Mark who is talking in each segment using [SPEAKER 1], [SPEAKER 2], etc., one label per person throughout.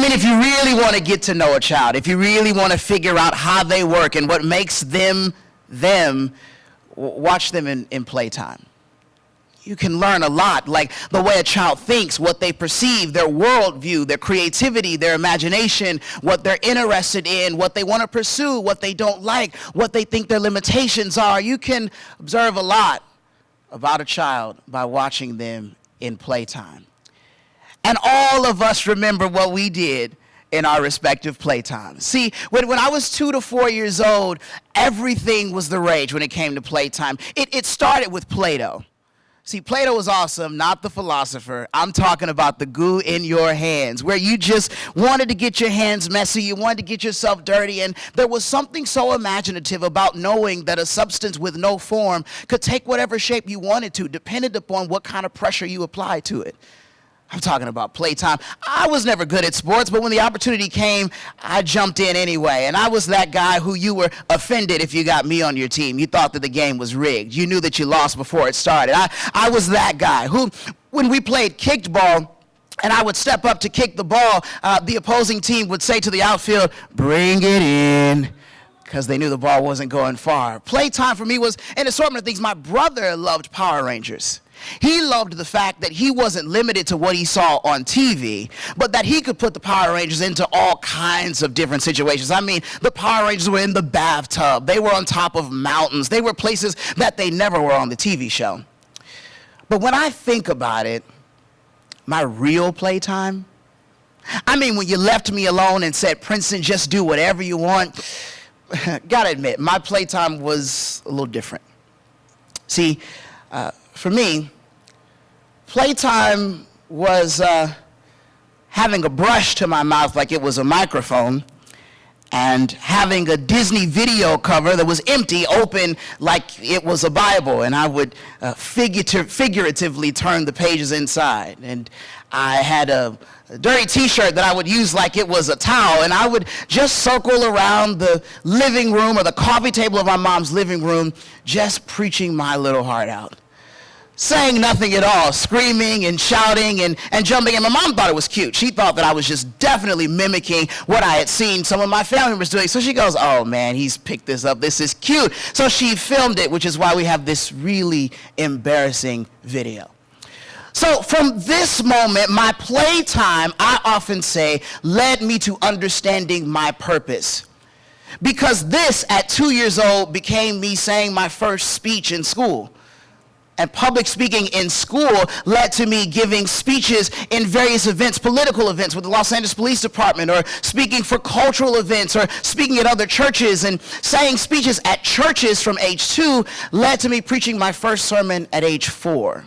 [SPEAKER 1] mean, if you really want to get to know a child, if you really want to figure out how they work and what makes them, watch them in playtime. You can learn a lot, like the way a child thinks, what they perceive, their worldview, their creativity, their imagination, what they're interested in, what they want to pursue, what they don't like, what they think their limitations are. You can observe a lot about a child by watching them in playtime. And all of us remember what we did in our respective playtimes. See, when I was 2 to 4 years old, everything was the rage when it came to playtime. It started with Play-Doh. See, Play-Doh was awesome, not the philosopher. I'm talking about the goo in your hands, where you just wanted to get your hands messy, you wanted to get yourself dirty, and there was something so imaginative about knowing that a substance with no form could take whatever shape you wanted to, dependent upon what kind of pressure you applied to it. I'm talking about playtime. I was never good at sports, but when the opportunity came, I jumped in anyway. And I was that guy who you were offended if you got me on your team. You thought that the game was rigged. You knew that you lost before it started. I was that guy who, when we played kickball, and I would step up to kick the ball, the opposing team would say to the outfield, "Bring it in," because they knew the ball wasn't going far. Playtime for me was an assortment of things. My brother loved Power Rangers. He loved the fact that he wasn't limited to what he saw on TV, but that he could put the Power Rangers into all kinds of different situations. I mean, the Power Rangers were in the bathtub. They were on top of mountains. They were places that they never were on the TV show. But when I think about it, my real playtime, I mean, when you left me alone and said, "Princeton, just do whatever you want," gotta admit, my playtime was a little different. See, for me, playtime was having a brush to my mouth like it was a microphone, and having a Disney video cover that was empty open like it was a Bible, and I would figuratively turn the pages inside. And I had a dirty t-shirt that I would use like it was a towel, and I would just circle around the living room or the coffee table of my mom's living room, just preaching my little heart out. Saying nothing at all, screaming and shouting and jumping. And my mom thought it was cute. She thought that I was just definitely mimicking what I had seen some of my family members doing. So she goes, "Oh man, he's picked this up. This is cute." So she filmed it, which is why we have this really embarrassing video. So from this moment, my playtime, I often say, led me to understanding my purpose. Because this, at 2 years old, became me saying my first speech in school. And public speaking in school led to me giving speeches in various events, political events with the Los Angeles Police Department, or speaking for cultural events, or speaking at other churches. And saying speeches at churches from age 2 led to me preaching my first sermon at age 4.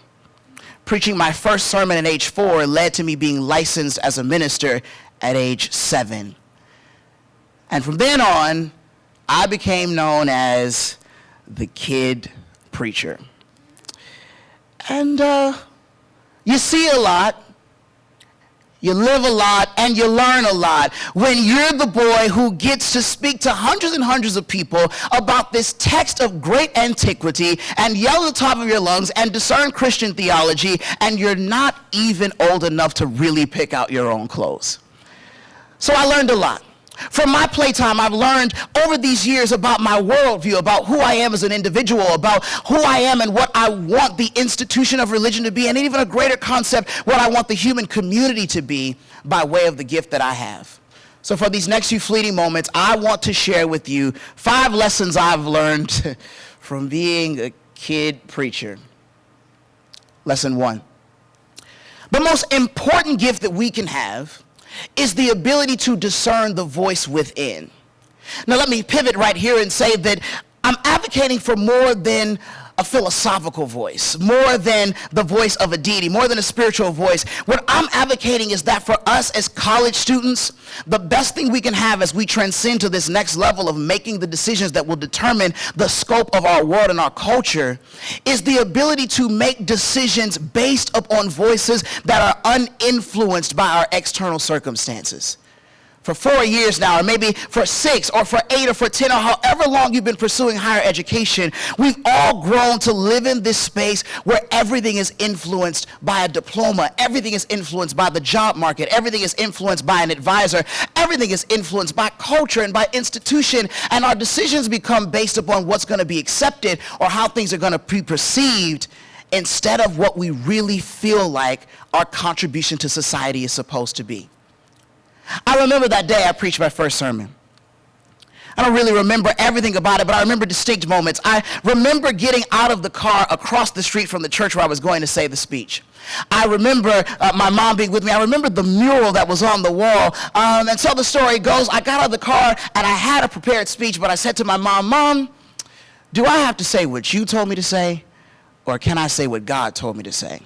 [SPEAKER 1] Preaching my first sermon at age 4 led to me being licensed as a minister at age 7. And from then on, I became known as the kid preacher. And you see a lot, you live a lot, and you learn a lot when you're the boy who gets to speak to hundreds and hundreds of people about this text of great antiquity and yell at the top of your lungs and discern Christian theology, and you're not even old enough to really pick out your own clothes. So I learned a lot. From my playtime, I've learned over these years about my worldview, about who I am as an individual, about who I am and what I want the institution of religion to be, and even a greater concept, what I want the human community to be by way of the gift that I have. So for these next few fleeting moments, I want to share with you 5 lessons I've learned from being a kid preacher. Lesson 1. The most important gift that we can have is the ability to discern the voice within. Now let me pivot right here and say that I'm advocating for more than a philosophical voice, more than the voice of a deity, more than a spiritual voice. What I'm advocating is that for us as college students, the best thing we can have as we transcend to this next level of making the decisions that will determine the scope of our world and our culture is the ability to make decisions based upon voices that are uninfluenced by our external circumstances. for 4 years now, or maybe for 6 or for 8 or for 10 or however long you've been pursuing higher education, we've all grown to live in this space where everything is influenced by a diploma, everything is influenced by the job market, everything is influenced by an advisor, everything is influenced by culture and by institution, and our decisions become based upon what's going to be accepted or how things are going to be perceived instead of what we really feel like our contribution to society is supposed to be. I remember that day I preached my first sermon. I don't really remember everything about it, but I remember distinct moments. I remember getting out of the car across the street from the church where I was going to say the speech. I remember my mom being with me. I remember the mural that was on the wall. And so the story goes, I got out of the car and I had a prepared speech, but I said to my mom, Mom, do I have to say what you told me to say, or can I say what God told me to say?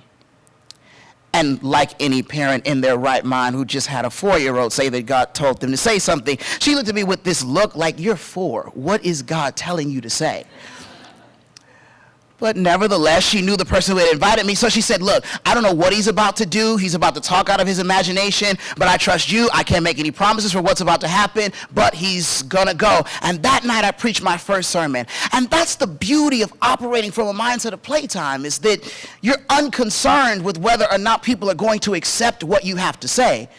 [SPEAKER 1] And like any parent in their right mind who just had a 4-year-old say that God told them to say something, she looked at me with this look like, you're 4. What is God telling you to say? But nevertheless, she knew the person who had invited me, so she said, look, I don't know what he's about to do. He's about to talk out of his imagination, but I trust you. I can't make any promises for what's about to happen, but he's gonna go. And that night I preached my first sermon. And that's the beauty of operating from a mindset of playtime, is that you're unconcerned with whether or not people are going to accept what you have to say.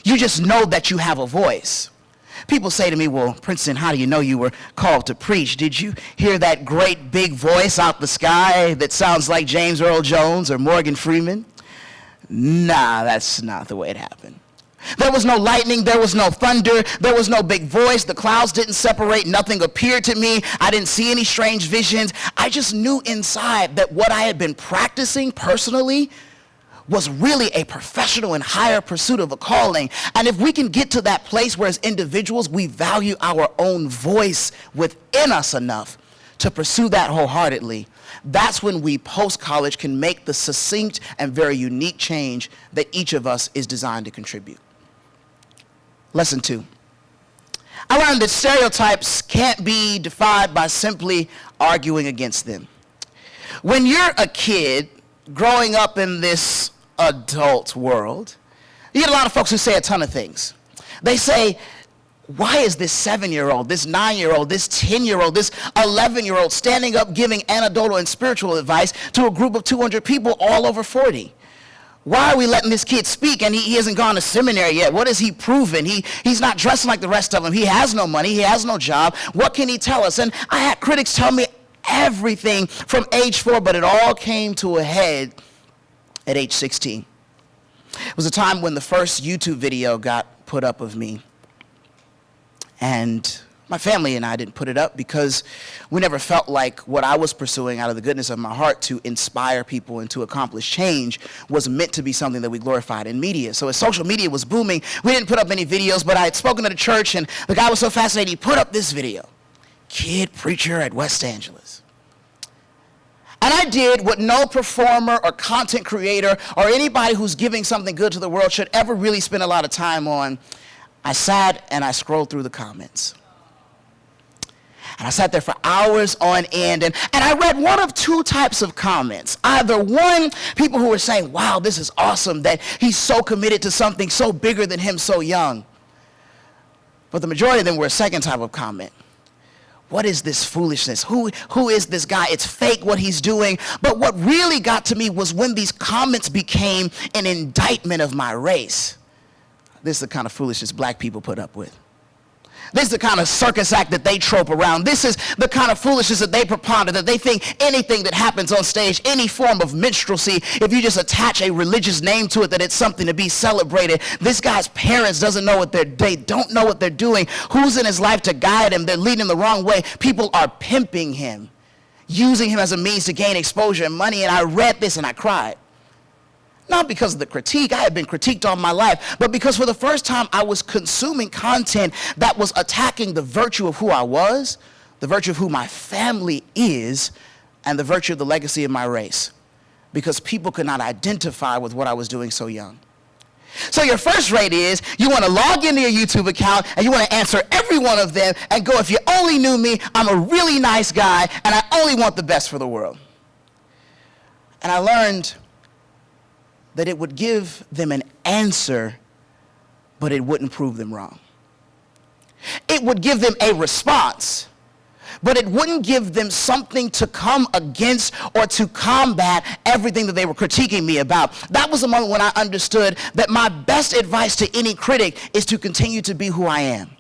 [SPEAKER 1] You just know that you have a voice. People say to me, well, Princeton, how do you know you were called to preach? Did you hear that great big voice out the sky that sounds like James Earl Jones or Morgan Freeman? Nah, that's not the way it happened. There was no lightning, there was no thunder, there was no big voice, the clouds didn't separate, nothing appeared to me, I didn't see any strange visions. I just knew inside that what I had been practicing personally was really a professional and higher pursuit of a calling. And if we can get to that place where as individuals we value our own voice within us enough to pursue that wholeheartedly, that's when we post-college can make the succinct and very unique change that each of us is designed to contribute. Lesson 2. I learned that stereotypes can't be defied by simply arguing against them. When you're a kid growing up in this adult world, you get a lot of folks who say a ton of things. They say, why is this 7-year-old, this 9-year-old, this 10-year-old, this 11-year-old standing up giving anecdotal and spiritual advice to a group of 200 people all over 40? Why are we letting this kid speak and he hasn't gone to seminary yet? What has he proven? He's not dressing like the rest of them. He has no money. He has no job. What can he tell us? And I had critics tell me everything from age 4, but it all came to a head at age 16. It was a time when the first YouTube video got put up of me. And my family and I didn't put it up because we never felt like what I was pursuing out of the goodness of my heart to inspire people and to accomplish change was meant to be something that we glorified in media. So as social media was booming, we didn't put up any videos, but I had spoken at a church and the guy was so fascinated, he put up this video. Kid preacher at West Angeles. And I did what no performer or content creator or anybody who's giving something good to the world should ever really spend a lot of time on. I sat and I scrolled through the comments. And I sat there for hours on end, and I read one of 2 types of comments. Either one, people who were saying, wow, this is awesome that he's so committed to something so bigger than him so young. But the majority of them were a second type of comment. What is this foolishness? Who is this guy? It's fake what he's doing. But what really got to me was when these comments became an indictment of my race. This is the kind of foolishness black people put up with. This is the kind of circus act that they trope around. This is the kind of foolishness that they propound, that they think anything that happens on stage, any form of minstrelsy, if you just attach a religious name to it, that it's something to be celebrated. This guy's parents they don't know what they're doing. Who's in his life to guide him? They're leading him the wrong way. People are pimping him, using him as a means to gain exposure and money. And I read this and I cried. Not because of the critique, I had been critiqued all my life, but because for the first time I was consuming content that was attacking the virtue of who I was, the virtue of who my family is, and the virtue of the legacy of my race. Because people could not identify with what I was doing so young. So your first rate is you want to log into your YouTube account and you want to answer every one of them and go, if you only knew me, I'm a really nice guy and I only want the best for the world. And I learned that it would give them an answer, but it wouldn't prove them wrong. it would give them a response, but it wouldn't give them something to come against or to combat everything that they were critiquing me about. That was the moment when I understood that my best advice to any critic is to continue to be who I am.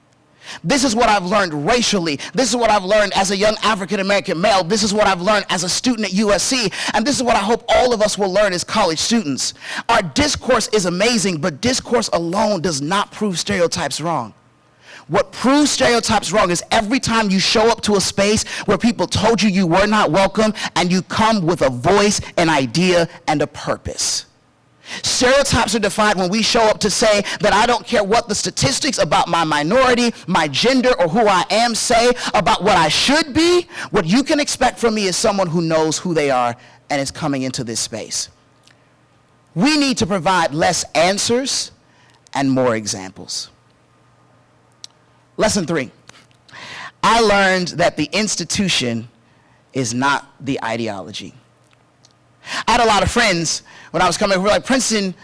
[SPEAKER 1] This is what I've learned racially. This is what I've learned as a young African-American male. This is what I've learned as a student at USC. And this is what I hope all of us will learn as college students. Our discourse is amazing, but discourse alone does not prove stereotypes wrong. What proves stereotypes wrong is every time you show up to a space where people told you you were not welcome and you come with a voice, an idea, and a purpose. Stereotypes are defined when we show up to say that I don't care what the statistics about my minority, my gender, or who I am say about what I should be. What you can expect from me is someone who knows who they are and is coming into this space. We need to provide less answers and more examples. Lesson 3. I learned that the institution is not the ideology. I had a lot of friends when I was coming, who were like, Princeton,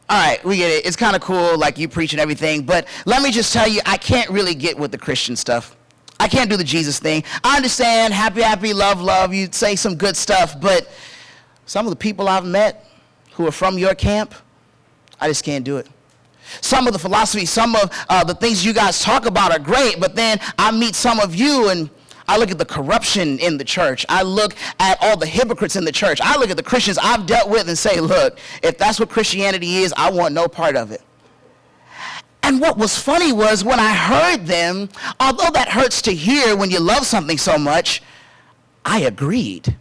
[SPEAKER 1] all right, we get it. It's kind of cool, like you preach and everything, but let me just tell you, I can't really get with the Christian stuff. I can't do the Jesus thing. I understand, happy, happy, love, love, you say some good stuff, but some of the people I've met who are from your camp, I just can't do it. Some of the philosophy, some of the things you guys talk about are great, but then I meet some of you and I look at the corruption in the church. I look at all the hypocrites in the church. I look at the Christians I've dealt with and say, look, if that's what Christianity is, I want no part of it. And what was funny was when I heard them, although that hurts to hear when you love something so much, I agreed.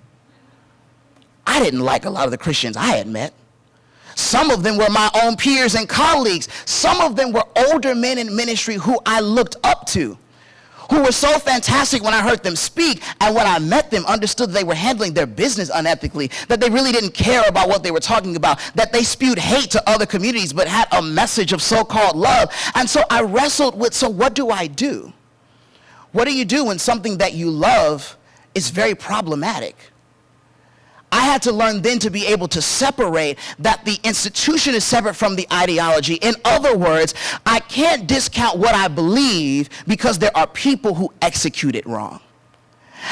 [SPEAKER 1] I didn't like a lot of the Christians I had met. Some of them were my own peers and colleagues. Some of them were older men in ministry who I looked up to, who were so fantastic when I heard them speak, and when I met them, understood they were handling their business unethically, that they really didn't care about what they were talking about, that they spewed hate to other communities but had a message of so-called love. And so I wrestled with, so what do I do? What do you do when something that you love is very problematic? I had to learn then to be able to separate that the institution is separate from the ideology. In other words, I can't discount what I believe because there are people who execute it wrong.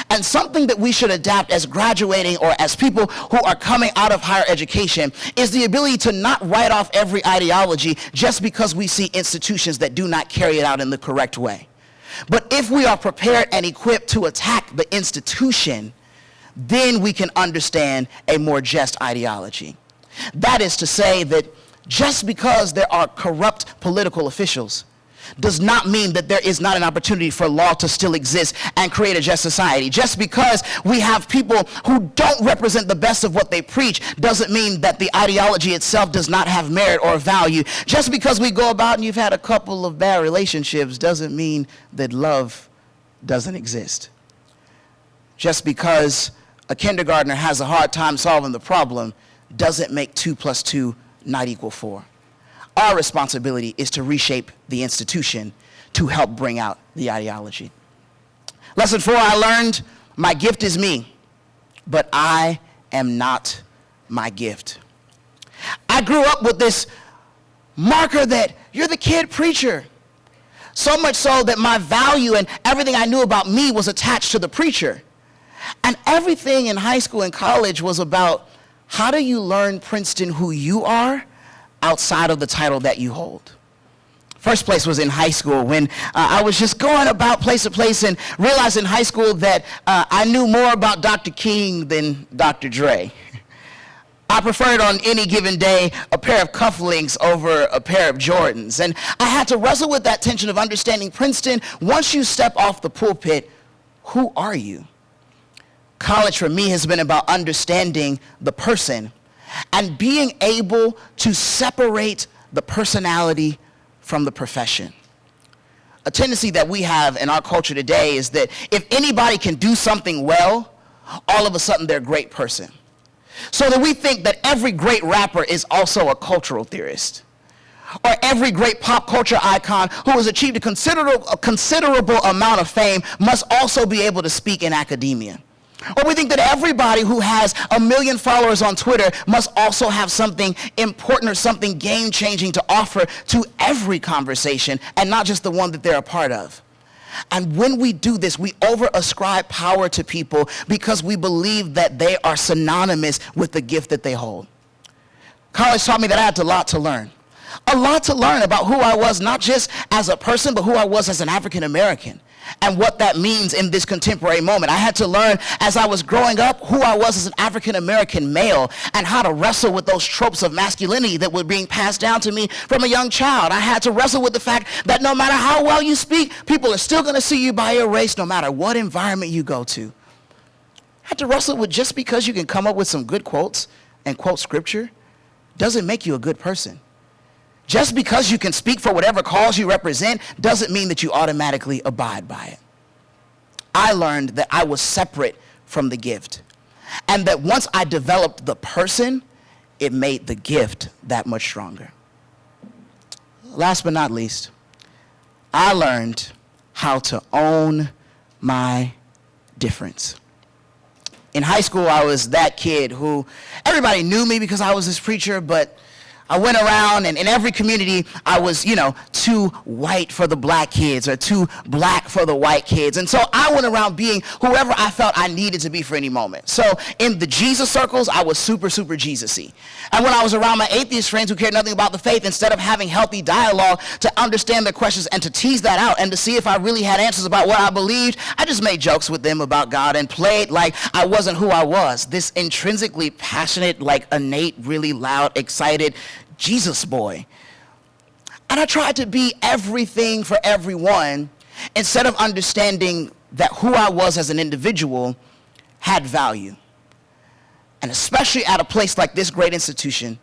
[SPEAKER 1] And something that we should adapt as graduating or as people who are coming out of higher education is the ability to not write off every ideology just because we see institutions that do not carry it out in the correct way. But if we are prepared and equipped to attack the institution, then we can understand a more just ideology. That is to say that just because there are corrupt political officials does not mean that there is not an opportunity for law to still exist and create a just society. Just because we have people who don't represent the best of what they preach doesn't mean that the ideology itself does not have merit or value. Just because we go about and you've had a couple of bad relationships doesn't mean that love doesn't exist. Just because a kindergartner has a hard time solving the problem doesn't make 2 + 2 not equal 4. Our responsibility is to reshape the institution to help bring out the ideology. Lesson 4, I learned my gift is me, but I am not my gift. I grew up with this marker that you're the kid preacher. So much so that my value and everything I knew about me was attached to the preacher. And everything in high school and college was about how do you learn, Princeton, who you are outside of the title that you hold. First place was in high school when I was just going about place to place and realized in high school that I knew more about Dr. King than Dr. Dre. I preferred on any given day a pair of cufflinks over a pair of Jordans. And I had to wrestle with that tension of understanding, Princeton, once you step off the pulpit, who are you? College for me has been about understanding the person and being able to separate the personality from the profession. A tendency that we have in our culture today is that if anybody can do something well, all of a sudden they're a great person. So that we think that every great rapper is also a cultural theorist, or every great pop culture icon who has achieved a considerable amount of fame must also be able to speak in academia. Or we think that everybody who has 1 million followers on Twitter must also have something important or something game-changing to offer to every conversation and not just the one that they're a part of. And when we do this, we over-ascribe power to people because we believe that they are synonymous with the gift that they hold. College taught me that I had a lot to learn. A lot to learn about who I was, not just as a person, but who I was as an African American and what that means in this contemporary moment. I had to learn as I was growing up who I was as an African American male and how to wrestle with those tropes of masculinity that were being passed down to me from a young child. I had to wrestle with the fact that no matter how well you speak, people are still going to see you by your race no matter what environment you go to. I had to wrestle with just because you can come up with some good quotes and quote scripture doesn't make you a good person. Just because you can speak for whatever cause you represent doesn't mean that you automatically abide by it. I learned that I was separate from the gift, and that once I developed the person, it made the gift that much stronger. Last but not least, I learned how to own my difference. In high school, I was that kid who everybody knew me because I was this preacher, but I went around, and in every community, I was, too white for the black kids or too black for the white kids. And so I went around being whoever I felt I needed to be for any moment. So in the Jesus circles, I was super, super Jesus-y. And when I was around my atheist friends who cared nothing about the faith, instead of having healthy dialogue to understand their questions and to tease that out and to see if I really had answers about what I believed, I just made jokes with them about God and played like I wasn't who I was, this intrinsically passionate, like innate, really loud, excited Jesus boy. And I tried to be everything for everyone instead of understanding that who I was as an individual had value. And especially at a place like this great institution,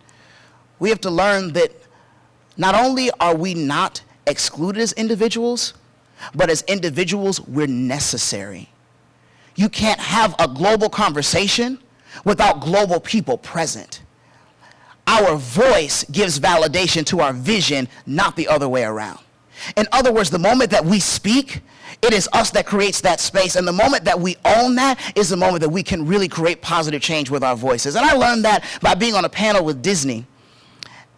[SPEAKER 1] we have to learn that not only are we not excluded as individuals, but as individuals, we're necessary. You can't have a global conversation without global people present. Our voice gives validation to our vision, not the other way around. In other words, the moment that we speak, it is us that creates that space. And the moment that we own that is the moment that we can really create positive change with our voices. And I learned that by being on a panel with Disney.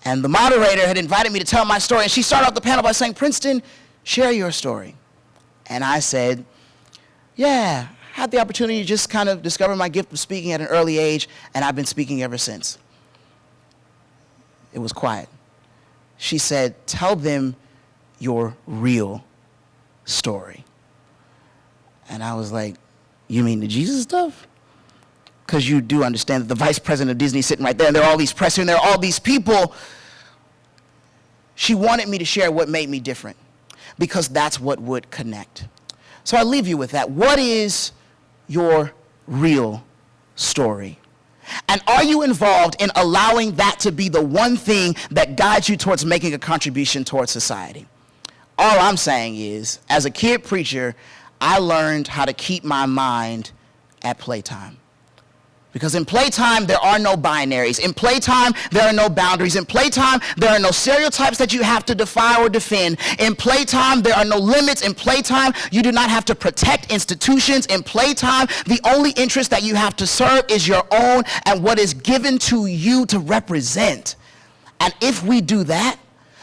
[SPEAKER 1] And the moderator had invited me to tell my story. And she started off the panel by saying, "Princeton, share your story." And I said, yeah, I had the opportunity to just kind of discover my gift of speaking at an early age, and I've been speaking ever since. It was quiet. She said, "Tell them your real story." And I was like, "You mean the Jesus stuff?" Because you do understand that the vice president of Disney is sitting right there, and there are all these press here, and there are all these people. She wanted me to share what made me different, because that's what would connect. So I leave you with that. What is your real story? And are you involved in allowing that to be the one thing that guides you towards making a contribution towards society? All I'm saying is, as a kid preacher, I learned how to keep my mind at playtime. Because in playtime, there are no binaries. In playtime, there are no boundaries. In playtime, there are no stereotypes that you have to defy or defend. In playtime, there are no limits. In playtime, you do not have to protect institutions. In playtime, the only interest that you have to serve is your own and what is given to you to represent. And if we do that,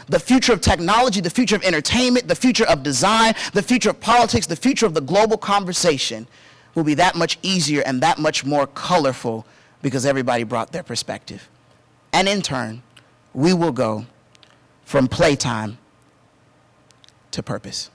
[SPEAKER 1] the future of technology, the future of entertainment, the future of design, the future of politics, the future of the global conversation will be that much easier and that much more colorful because everybody brought their perspective. And in turn, we will go from playtime to purpose.